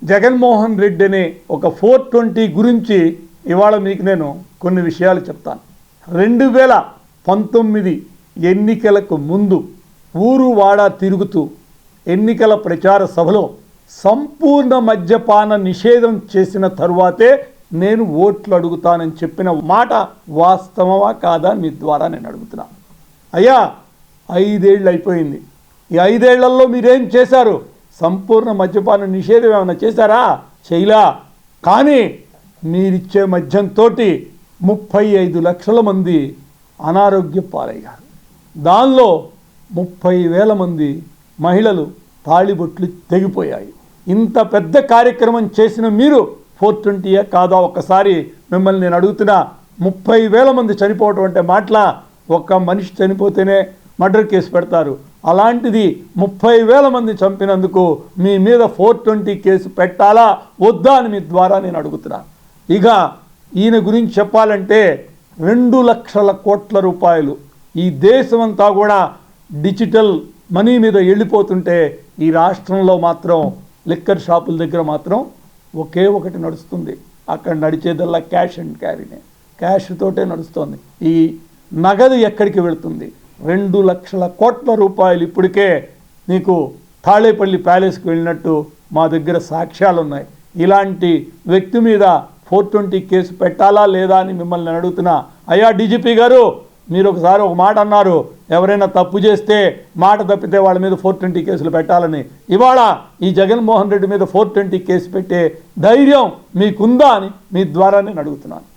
జగన్మోహన్ రెడ్డి అనే ఒక 420 గురించి ఇవాళ మీకు నేను కొన్ని విషయాలు చెప్తాను. 2019 ఎన్నికలకు ముందు ఊరు వాడ తిరుగుతూ ఎన్నికల ప్రచార సభలో సంపూర్ణ మద్యపాన నిషేధం చేసిన తరువాతే నేను ఓట్లు అడుగుతానని చెప్పిన మాట వాస్తవమా కాదా మీ ద్వారా నేను అడుగుతున్నా. అయ్యా 5 ఏళ్ళు అయిపోయింది. ఈ 5 ఏళ్లలో మీరేం చేశారు? సంపూర్ణ మద్యపాన నిషేధం ఏమైనా చేశారా? చేయలా. కానీ మీరిచ్చే మద్యంతో 35 లక్షల మంది అనారోగ్య పాలయ్యారు. దానిలో 30,000 మంది మహిళలు తాళిబొట్లు తెగిపోయాయి. ఇంత పెద్ద కార్యక్రమం చేసిన మీరు 420 కాదా? ఒక్కసారి మిమ్మల్ని నేను అడుగుతున్నా. 30,000 మంది చనిపోవటం అంటే మాటలా? ఒక్క మనిషి చనిపోతేనే మర్డర్ కేసు పెడతారు. అలాంటిది 30,000 మంది చంపినందుకు మీ మీద 420 కేసు పెట్టాలా వద్దా అని మీ ద్వారా నేను అడుగుతున్నా. ఇక ఈయన గురించి చెప్పాలంటే 2 లక్షల కోట్ల రూపాయలు ఈ దేశమంతా కూడా డిజిటల్ మనీ మీద వెళ్ళిపోతుంటే ఈ రాష్ట్రంలో మాత్రం లిక్కర్ షాపుల దగ్గర మాత్రం ఒకే ఒకటి నడుస్తుంది. అక్కడ నడిచేదల్లా క్యాష్ అండ్ క్యారీనే, క్యాష్ తోటే నడుస్తుంది. ఈ నగదు ఎక్కడికి వెళుతుంది? 2 లక్షల కోట్ల రూపాయలు ఇప్పటికే నీకు తాళేపల్లి ప్యాలెస్కి వెళ్ళినట్టు మా దగ్గర సాక్ష్యాలు ఉన్నాయి. ఇలాంటి వ్యక్తి మీద 420 కేసు పెట్టాలా లేదా అని మిమ్మల్ని నేను అడుగుతున్నా. అయ్యా డీజీపీ గారు, మీరు ఒకసారి ఒక మాట అన్నారు, ఎవరైనా తప్పు చేస్తే మాట తప్పితే వాళ్ళ మీద 420 కేసులు పెట్టాలని. ఇవాళ ఈ జగన్మోహన్ రెడ్డి మీద 420 కేసు పెట్టే ధైర్యం మీకుందా అని మీ ద్వారా నేను అడుగుతున్నాను.